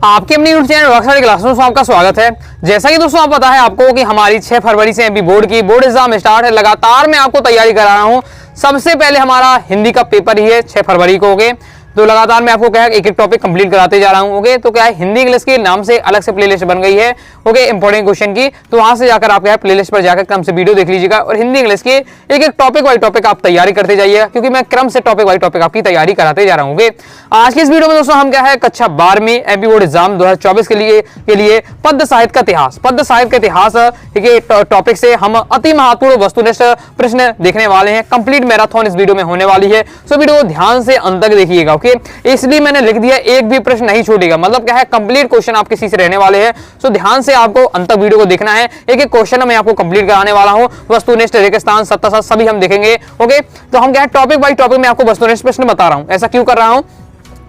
आपके अपनी YouTube channel workshop classroom में आपका स्वागत है। जैसा कि दोस्तों आप पता है आपको कि हमारी 6 फरवरी से एमपी बोर्ड की बोर्ड एग्जाम स्टार्ट है। लगातार मैं आपको तैयारी करा रहा हूं। सबसे पहले हमारा हिंदी का पेपर ही है 6 फरवरी को। ओके, तो लगातार मैं आपको क्या है एक एक टॉपिक कंप्लीट कराते जा रहा हूं। ओके, तो क्या है हिंदी इंग्लिश के नाम से अलग से प्लेलिस्ट बन गई है। ओके, इंपॉर्टेंट क्वेश्चन की, तो वहां से जाकर आप क्या है प्लेलिस्ट पर जाकर क्रम से वीडियो देख लीजिएगा और हिंदी इंग्लिश के एक एक टॉपिक वाइज टॉपिक आप तैयारी करते जाइएगा, क्योंकि मैं क्रम से टॉपिक वाइज टॉपिक आपकी तैयारी कराते जा रहा हूँ। आज की इस वीडियो में दोस्तों हम क्या है कक्षा 12वीं एमपी बोर्ड एग्जाम 2024 के लिए पद्य साहित्य का इतिहास, पद्य साहित्य का इतिहास के टॉपिक से हम अति महत्वपूर्ण वस्तुनिष्ठ प्रश्न देखने वाले हैं। कंप्लीट मैराथन इस वीडियो में होने वाली है, सो वीडियो को ध्यान से अंत तक देखिएगा। ओके, इसलिए मैंने लिख दिया एक भी प्रश्न नहीं छूटेगा, मतलब क्या है कंप्लीट क्वेश्चन आपके सीधे रहने वाले हैं। सो ध्यान से आपको अंत तक वीडियो को देखना है। एक एक क्वेश्चन मैं आपको कंप्लीट कराने वाला हूं। वस्तुनिष्ठ, रेगिस्तान, सत्ता सभी हम देखेंगे। ओके, तो हम क्या है टॉपिक बाय टॉपिक में आपको वस्तुनिष्ठ प्रश्न बता रहा हूं। ऐसा क्यों कर रहा हूं?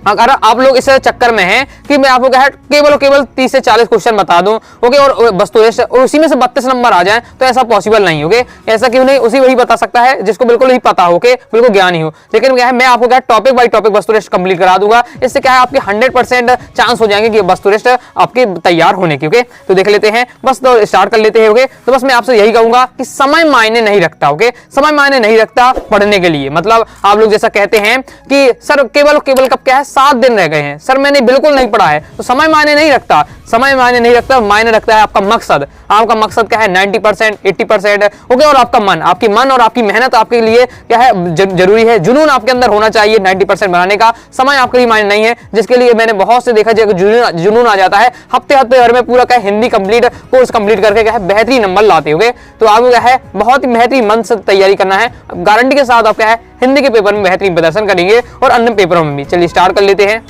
अगर आप लोग इस चक्कर में हैं कि मैं आपको क्या है केवल 30 से 40 क्वेश्चन बता दूं, ओके, और वस्तुनिष्ठ और उसी में से 32 नंबर आ जाएं, तो ऐसा पॉसिबल नहीं। ओके, ऐसा क्यों नहीं? उसी वही बता सकता है जिसको बिल्कुल ही पता हो, बिल्कुल ज्ञान ही हो। लेकिन क्या है मैं आपको क्या टॉपिक बाय टॉपिक वस्तुनिष्ठ कंप्लीट करा दूंगा। इससे क्या है आपके 100% चांस हो जाएंगे कि वस्तुनिष्ठ आपके तैयार होने की। ओके, तो देख लेते हैं, बस तो स्टार्ट कर लेते हैं। ओके, तो बस मैं आपसे यही कहूंगा कि समय मायने नहीं रखता। ओके, समय मायने नहीं रखता पढ़ने के लिए। मतलब आप लोग जैसा कहते हैं कि सर केवल कब क्या है 7 दिन रह गए हैं, सर मैंने बिल्कुल नहीं पढ़ा है, तो समय मायने नहीं रखता। समय मायने नहीं रखता, मायने रखता है आपका मकसद। आपका मकसद क्या है 90%, 80%। ओके, और आपका मन, आपकी मन और आपकी मेहनत आपके लिए क्या है जरूरी है। जुनून आपके अंदर होना चाहिए 90% बनाने का। समय आपके लिए मायने नहीं है, जिसके लिए मैंने बहुत से देखा जुनून आ जाता है। हफ्ते भर में पूरा क्या हिंदी कंप्लीट कोर्स कंप्लीट करके क्या है बेहतरीन नंबर लाते हुए। तो आपको क्या है बहुत ही बेहतरीन मन से तैयारी करना है। गारंटी के साथ आप क्या है हिंदी के पेपर में बेहतरीन प्रदर्शन करेंगे और अन्य पेपरों में भी। चलिए स्टार्ट कर लेते हैं।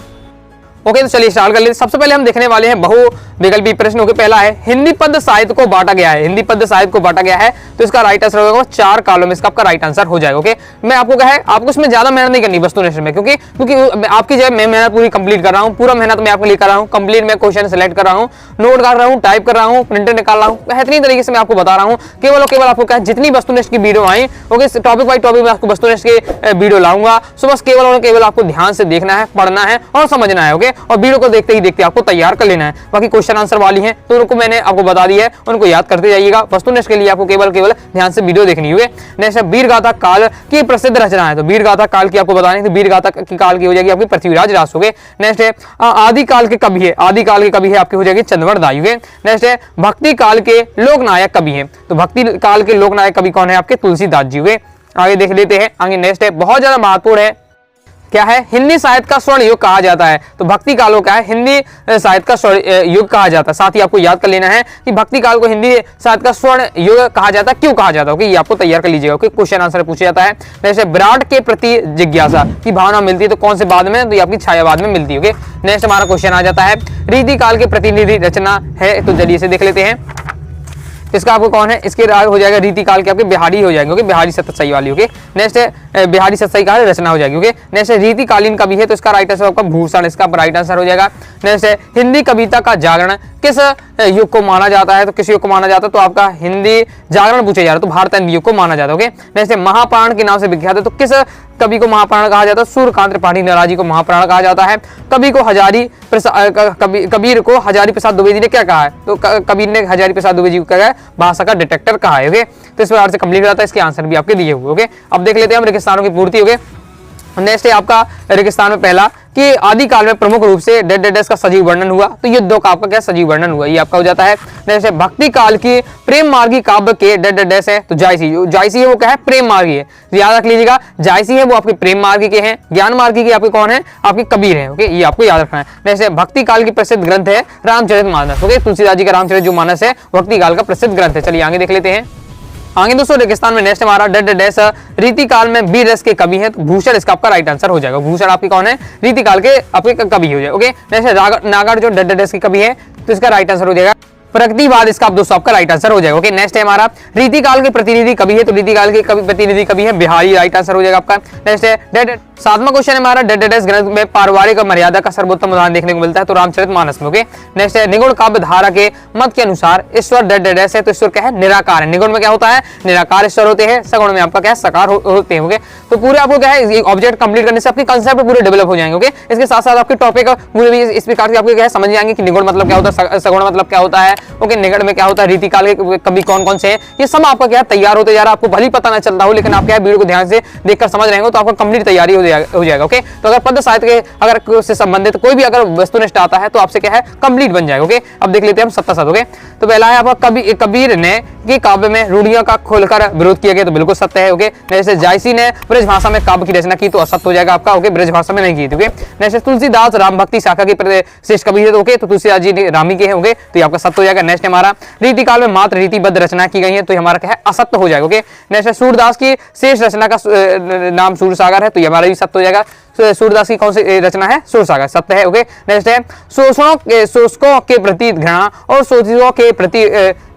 ओके, तो चलिए स्टार्ट कर लेते हैं। सबसे पहले हम देखने वाले हैं बहु विकल्पी प्रश्न। ओके, पहला है हिंदी पद्य साहित्य को बांटा गया है। हिंदी पद्य साहित्य को बांटा गया है, तो इसका राइट आंसर होगा 4 कॉलम में इसका आपका राइट आंसर हो जाएगा। ओके, मैं आपको क्या है आपको इसमें ज्यादा मेहनत नहीं करनी वस्तुनिष्ठ में, क्योंकि आपकी जो मैं मेहनत पूरी कंप्लीट कर रहा हूँ, पूरा मेहनत मैं आपके लिए कर रहा हूँ। कंप्लीट मैं क्वेश्चन सेलेक्ट कर रहा हूँ, नोट कर रहा हूँ, टाइप कर रहा हूँ, प्रिंटर निकाल रहा हूँ, बेहतरीन तरीके से मैं आपको बता रहा हूँ। केवल आपको क्या जितनी वस्तुनिष्ठ की video I, okay, topic by topic में आपको वस्तुनिष्ठ के वीडियो लाऊंगा। सो बस केवल आपको ध्यान से देखना है, पढ़ना है और समझना है। ओके, और वीडियो को देखते आपको तैयार कर लेना है। बाकी क्वेश्चन आंसर वाली हैं तो उनको मैंने आपको बता दिया है, उनको याद करते जाइएगा। वस्तुनिष्ठ के लिए आपको केवल ध्यान से वीडियो देखनी हुई। नेक्स्ट वीर गाथा काल की प्रसिद्ध रचना है, तो वीर गाथा काल की आपको बतानी, तो वीर गाथा की काल की हो जाएगी आपकी पृथ्वीराज रास। हो गए। नेक्स्ट है आदि काल के कवि है, आदि काल के कवि है आपकी हो जाएगी चंद्रवर्ण दाई। नेक्स्ट है भक्ति काल के लोकनायक कवि है, तो भक्ति काल के लोकनायक कवि कौन है आपके तुलसीदास जी हुए। आगे देख लेते हैं। आगे नेक्स्ट है बहुत ज्यादा महत्वपूर्ण है, क्या है हिंदी साहित्य का स्वर्ण युग कहा जाता है, तो भक्ति काल को क्या है हिंदी साहित्य का स्वर्ण युग कहा जाता है। साथ ही आपको याद कर लेना है कि भक्ति काल को हिंदी साहित्य का स्वर्ण युग कहा जाता है, क्यों कहा जाता है। ओके, ये आपको तैयार कर लीजिएगा। ओके, क्वेश्चन आंसर पूछा जाता है। जैसे विराट के प्रति जिज्ञासा की भावना मिलती है, तो कौन से बाद में, तो ये आपकी छायावाद में मिलती है। ओके, नेक्स्ट हमारा क्वेश्चन आ जाता है रीति काल के प्रतिनिधि रचना है, तो चलिए इसे देख लेते हैं। इसका आपको कौन है, इसके हो जाएगा रीति काल के आपके बिहारी हो जाएंगे। ओके, बिहारी सतसई वाली। ओके, नेक्स्ट है बिहारी सतसई का रचना हो जाएगी। ओके, नेक्स्ट है रीति कालीन कवि है, तो इसका राइट आंसर आपका भूषण, इसका राइट आंसर हो जाएगा। नेक्स्ट है हिंदी कविता का जागरण किस युग को माना जाता है, तो किस युग को माना जाता है, तो आपका हिंदी जागरण पूछा जा रहा है, तो भारत युग को माना जाता है। ओके, नेक्स्ट है महाप्राण के नाम से विख्यात है, तो किस कवि को महाप्राण कहा जाता है, सूर्यकांत त्रिपाठी नाराजी को महाप्राण कहा जाता है। कवि को कबीर को हजारी प्रसाद द्विवेदी ने क्या कहा है, तो कबीर ने हजारी प्रसाद द्विवेदी को क्या है भाषा का डिटेक्टर कहा है। ओके, तो इस प्रकार से कंप्लीट हो जाता है। इसके आंसर भी आपके दिए हुए। ओके, अब देख लेते हैं हम रेगिस्तानों की पूर्ति। ओके, नेक्स्ट है आपका रेगिस्तान में पहला कि आदिकाल में प्रमुख रूप से डेस का सजीव वर्णन हुआ, तो युद्धों का आपका क्या सजीव वर्णन हुआ, ये आपका हो जाता है। नेक्स्ट है भक्ति काल की प्रेम मार्गी काव्य के डेस है, तो जायसी है वो क्या है प्रेम मार्गी है, याद रख लीजिएगा। जायसी है वो आपके प्रेम मार्गी के हैं, ज्ञान मार्गी के आपके कौन है आपके कबीर है। ओके, ये आपको याद रखना है। नेक्स्ट है भक्ति काल की प्रसिद्ध ग्रंथ है रामचरितमानस। ओके, तुलसीदास जी का रामचरित जो मानस है भक्ति काल का प्रसिद्ध ग्रंथ है। चलिए आगे देख लेते हैं। आगे दोस्तों रेगिस्तान में नेक्स्ट हमारा डेस रीति काल में वीर रस के कवि है, तो भूषण इसका आपका राइट आंसर हो जाएगा। भूषण आपकी कौन है रीति काल के आपके कवि हो जाएगा। ओके, नेक्स्ट नागार्जुन जो डेस के कवि है, तो इसका राइट आंसर हो जाएगा प्रगतिवाद, इसका दोस्तों आपका राइट आंसर हो जाएगा। ओके, नेक्स्ट है हमारा रीति काल के प्रतिनिधि कवि है, तो रीति काल के कवि प्रतिनिधि कवि है बिहारी, राइट आंसर हो जाएगा आपका। नेक्स्ट है 7वां क्वेश्चन है हमारा डेडेस ग्रंथ में पारिवारिक मर्यादा का सर्वोत्तम उदाहरण देखने को मिलता है तो रामचरितमानस में। ओके, नेक्स्ट है निगुण काव्य धारा के मत के अनुसार ईश्वर डेडेस है तो ईश्वर क्या है, निराकार है। निगुण में क्या होता है, निराकार ईश्वर होते हैं, सगुण में आपका क्या है, साकार होते हैं। ओके, तो पूरे आपको क्या है ऑब्जेक्ट कंप्लीट करने से आपके कंसेप्ट पूरे डेवलप हो जाएंगे। ओके, इसके साथ साथ आपके टॉपिक पूरे भी इस प्रकार से आपको क्या है समझ जाएंगे कि निगुण मतलब क्या होता है, सगुण मतलब क्या होता है। ओके, निगुण में क्या होता है, रीतिकाल के कवि कौन कौन से हैं, ये सब आपका क्या तैयार होते जा रहा है। आपको भली पता ना चलता हो लेकिन आप क्या वीडियो को ध्यान से देखकर समझ रहे हो तो आपका कंप्लीट तैयारी हो जाएगा। ओके, तो अगर पद्य साहित्य के अगर से संबंधित कोई भी अगर वस्तुनिष्ठ आता है तो आपसे क्या है कंप्लीट बन जाएगा। ओके, अब देख लेते हैं हम सत्ता सत। ओके, तो पहला है आपका कबीर ने कि काव्य में रूढ़ियों का खोलकर विरोध किया गया तो बिल्कुल सत्य है। ओके, जैसे जायसी ने ब्रज भाषा में काव्य की रचना की तो असत्य हो जाएगा आपका। ओके, ब्रज भाषा में नहीं की थी। ओके, नेक्स्ट तुलसीदास राम भक्ति शाखा की श्रेष्ठ कवि है। ओके, तो तुलसीदास जी रामी के हैं। ओके, तो ये आपका सत्य हो जाएगा। नेक्स्ट हमारा रीतिकाल में मात्र रीतिबद्ध रचना की गई है तो ये हमारा क्या है, असत्य हो जाएगा। ओके, नेक्स्ट सूरदास की शेष रचना का नाम सूरसागर है तो ये हमारा भी सत्य हो जाएगा। सूरदास की कौन सी रचना है, सूरसागर, सत्य है। ओके, नेक्स्ट है शोषकों के प्रति घृणा और शोषितों के प्रति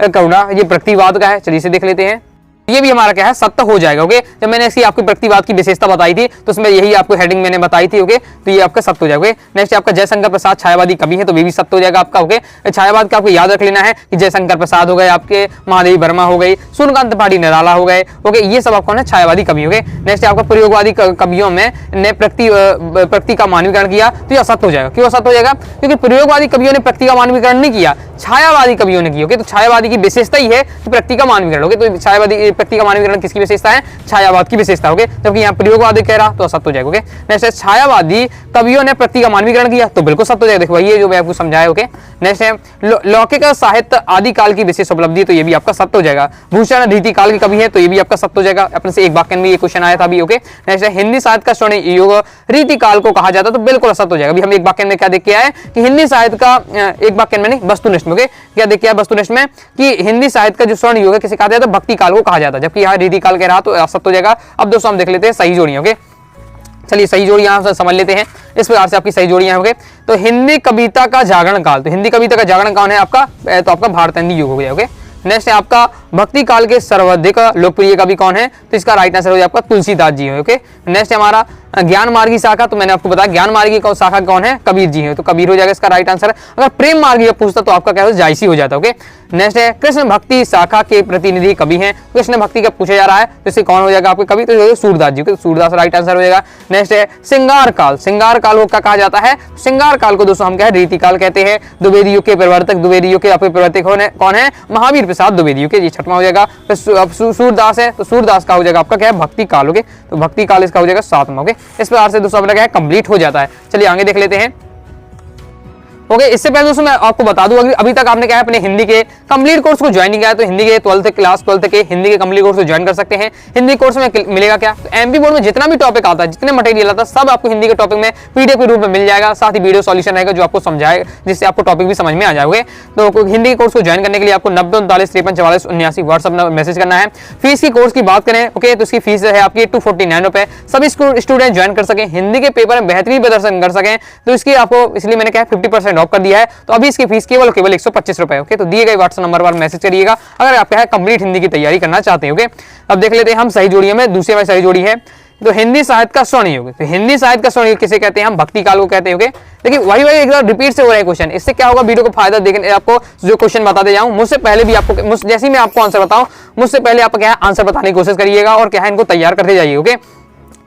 करुणा, ये प्रतिवाद का है। चलिए इसे देख लेते हैं, ये भी हमारा क्या है, सत्य हो जाएगा। ओके, जब मैंने इसकी आपकी प्रतिवाद की विशेषता बताई थी तो उसमें यही आपको हेडिंग मैंने बताई थी। ओके, तो ये आपका सत्य हो जाएगा। नेक्स्ट आपका जयशंकर प्रसाद छायावादी कवि है तो ये भी सत्य हो जाएगा आपका। ओके, छायावाद का आपको याद रख लेना है कि जयशंकर प्रसाद हो गए, आपके महादेवी वर्मा हो गई, सूर्यकांत त्रिपाठी निराला हो गए। ओके, ये सब आपको छायावादी कवि हो गए। नेक्स्ट आपका प्रयोगवादी कवियों में ने प्रकृति का मानवीकरण किया तो ये असत्य हो जाएगा। क्यों असत्य हो जाएगा, क्योंकि प्रयोगवादी कवियों ने प्रकृति का मानवीकरण नहीं किया, छायावादी कवियों ने किया। ओके, तो छायावादी की विशेषता ही है कि प्रकृति का मानवीकरण। ओके, तो छायावादी प्रकृति का मानवीकरण किसकी विशेषता है, छायावाद की विशेषता। ओके, जबकि यहाँ प्रयोगवादी कह रहा तो असत्य हो जाएगा। ओके, नेक्स्ट है छायावादी कवियों ने प्रकृति का मानवीकरण किया तो बिल्कुल सत्य हो जाएगा। देखो ये जो मैं आपको समझाया। ओके, नेक्स्ट है लौकिक साहित्य आदि काल की विशेष उपलब्धि तो ये भी आपका सत्य हो जाएगा। भूषण रीति काल की कवि है तो ये भी आपका सत्य हो जाएगा। अपने से एक वाक्य में ये क्वेश्चन आया था अभी। ओके, नेक्स्ट है हिंदी साहित्य का स्वर्ण युग रीति काल को कहा जाता तो बिल्कुल असत्य हो जाएगा। अभी हम एक वाक्य में क्या देख के आए कि हिंदी साहित्य का एक वाक्य में नहीं वस्तुनिष्ठ में। ओके, क्या देख के आए वस्तुनिष्ठ में कि हिंदी साहित्य का जो स्वर्ण युग है किसे कहा जाता है, भक्ति काल को कहा जाता है, जबकि यहाँ रीति काल कह रहा तो असत्य हो जाएगा। अब दोस्तों हम देख लेते हैं सही जोड़ियां। ओके, चलिए सही जोड़ी यहां से समझ लेते हैं। इस प्रकार से आपकी सही जोड़ियां हो गए। तो हिंदी कविता का जागरण काल, तो हिंदी कविता का जागरण काल है आपका, तो आपका भारतेंदु युग हो गया। ओके, नेक्स्ट है आपका भक्ति काल के सर्वाधिक लोकप्रिय कवि कौन है, तो इसका राइट आंसर हो जाएगा आपका तुलसीदास जी है। ओके, नेक्स्ट है हमारा ज्ञान मार्गी शाखा, तो मैंने आपको बताया ज्ञान मार्गी शाखा कौन है, कबीर जी है, तो कबीर हो जाएगा इसका राइट आंसर। अगर प्रेम मार्गी पूछता तो आपका क्या हो, जायसी हो जाता। ओके, नेक्स्ट है कृष्ण भक्ति शाखा के प्रतिनिधि कवि हैं, कृष्ण भक्ति का पूछा जा रहा है तो इससे कौन हो जाएगा आपके कवि, तो सूरदास जी, सूरदास राइट आंसर हो जाएगा। नेक्स्ट है श्रृंगार काल, श्रृंगार काल को क्या कहा जाता है, श्रृंगार काल को दोस्तों हम क्या है, रीति काल कहते हैं। द्विवेदी युग के प्रवर्तक, द्विवेदी युग के आपके प्रवर्तक कौन है, महावीर प्रसाद द्विवेदी युग के, ये छठवां हो जाएगा। अब सूरदास है तो सूरदास का हो जाएगा आपका क्या है, भक्ति काल। ओके, तो भक्ति काल इसका हो जाएगा 7वां। ओके, इस प्रकार से दोस्तों अपना क्या है कंप्लीट हो जाता है। चलिए आगे देख लेते हैं। ओके, इससे पहले दोस्तों मैं आपको बता दूं अभी तक आपने क्या है अपने हिंदी के कंप्लीट कोर्स को ज्वाइन नहीं किया है तो हिंदी के 12th क्लास 12th के हिंदी के कंप्लीट कोर्स को ज्वाइन कर सकते हैं। हिंदी कोर्स में मिलेगा क्या, तो एमपी बोर्ड में जितना भी टॉपिक आता है, जितने मटेरियल आता है, सब आपको हिंदी के टॉपिक में पीडीएफ के रूप में मिल जाएगा। साथ ही वीडियो सॉल्यूशन रहेगा जो आपको समझाएगा, जिससे आपको टॉपिक भी समझ में आ जाओगे। तो हिंदी कोर्स को ज्वाइन करने के लिए आपको 90 39 53 44 79 व्हाट्सएप में मैसेज करना है। फीस की कोर्स की बात करें, ओके, तो इसकी फीस है आपकी 249 रुपए। सभी स्टूडेंट ज्वाइन कर सकें, हिंदी के पेपर में बेहतरीन प्रदर्शन कर सकें, तो इसकी आपको इसलिए मैंने क्या 50% ऑफ कर दिया है। तो अभी इसकी फीस केवल 125 रुपए। ओके, तो दिए गए व्हाट्सएप नंबर पर मैसेज करिएगा अगर आप क्या है कंप्लीट हिंदी की तैयारी करना चाहते हैं। ओके, अब देख लेते हैं हम सही जोड़ियों में। दूसरी में सही जोड़ी है तो हिंदी साहित्य का स्वर्ण युग, तो हिंदी साहित्य का स्वर्ण युग किसे कहते हैं, हम भक्ति काल को कहते हैं। ओके, देखिए वही एक बार रिपीट से हो रहे हैं क्वेश्चन, इससे क्या होगा, वीडियो को फायदा देखने आपको जो क्वेश्चन बताते जाऊं, मुझसे पहले भी आपको जैसे ही मैं आपको आंसर बताऊं, मुझसे पहले आप क्या है आंसर बताने की कोशिश करिएगा और क्या है इनको तैयार करते जाइए। ओके,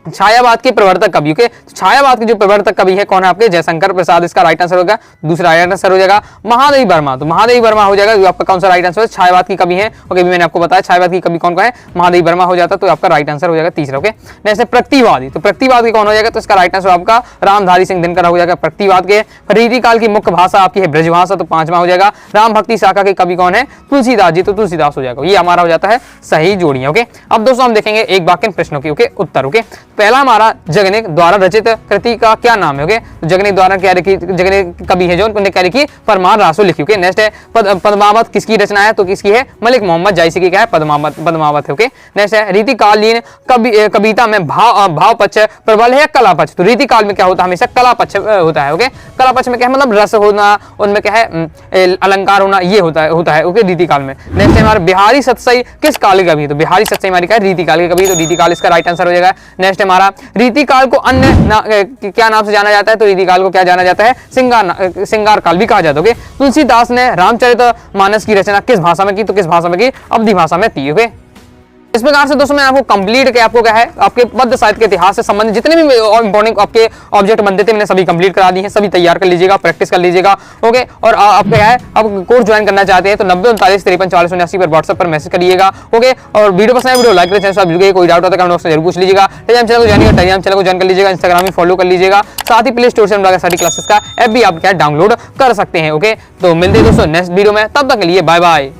छायावाद के प्रवर्तक कवि, ओके, छायावाद के जो प्रवर्तक कवि है कौन है आपके, जयशंकर प्रसाद, इसका राइट आंसर होगा। दूसरा राइट आंसर हो जाएगा महादेवी वर्मा, तो महादेवी वर्मा हो जाएगा जो आपका कौन सा राइट आंसर है, छायावाद की कवि है। ओके, मैंने आपको बताया छायावाद की कवि कौन है, महादेवी वर्मा हो जाता, तो आपका राइट आंसर हो जाएगा तीसरा। ओके, नेक्स्ट प्रतिवादी, तो प्रतिवादी कौन हो जाएगा, तो इसका राइट आंसर आपका रामधारी सिंह दिनकर हो जाएगा प्रतिवाद के। रीति काल की मुख्य भाषा आपकी है ब्रज भाषा, तो 5वां हो जाएगा। राम भक्ति शाखा के कवि कौन है, तुलसीदास जी, तो तुलसीदास हो जाएगा। ये हमारा हो जाता है सही जोड़ियां। ओके, अब दोस्तों हम देखेंगे एक वाक्य प्रश्नों की ओके उत्तर। ओके, पहला हमारा जगनेक द्वारा रचित कृति का क्या नाम है। ओके, तो जगनेक द्वारा क्या लिखी, जगनेक कवि है जो उन्होंने क्या लिखी, परमार रासो लिखी। ओके, नेक्स्ट है पद्मावत किसकी रचना है, तो किसकी है, मलिक मोहम्मद जायसी की क्या है, पद्मावत है। ओके, नेक्स्ट है रीतिकालीन कविता में भाव पक्ष प्रबल है या कला पक्ष, तो रीतिकाल में क्या होता है, हमेशा कला पक्ष होता है। ओके, कला पक्ष में क्या है, मतलब रस होना, उनमें क्या है अलंकार होना, ये होता है। ओके, रीतिकाल में। नेक्स्ट है हमारा बिहारी सतसई किस काल के कवि, तो बिहारी सतसई हमारी क्या है, रीतिकाल के कवि, तो रीतिकाल इसका राइट आंसर हो जाएगा। नेक्स्ट है हमारा रीति काल को क्या नाम से जाना जाता है, तो रीति काल को क्या जाना जाता है, श्रृंगार काल भी कहा जाता है। तुलसीदास ने रामचरितमानस की रचना किस भाषा में की, तो किस भाषा में की, अवधी भाषा में थी। ओके, इस प्रकार से दोस्तों मैं आपको कंप्लीट के आपको क्या है आपके पद्य साहित्य के इतिहास से संबंधित जितने भी इंपॉर्टेंट आपके ऑब्जेक्ट बनते थे मैंने सभी कंप्लीट करा दिए हैं, सभी तैयार कर लीजिएगा, प्रैक्टिस कर लीजिएगा। ओके, और आप क्या है अब कोर्स ज्वाइन करना चाहते हैं तो 9039534079 पर व्हाट्सएप पर मैसेज करिएगा। ओके, और वीडियो पसंद है वीडियो लाइक करें, चैनल सब्सक्राइब कीजिए, कोई डाउट होता है कमेंट बॉक्स में जरूर पूछ लीजिएगा। टेलीग्राम चैनल को ज्वाइन कर लीजिएगा, इंस्टाग्राम में फॉलो कर लीजिएगा, साथ ही प्ले स्टोर से सारी क्लासेस का ऐप भी आप क्या डाउनलोड कर सकते हैं। ओके, तो मिलते हैं दोस्तों नेक्स्ट वीडियो में, तब तक के लिए बाय बाय।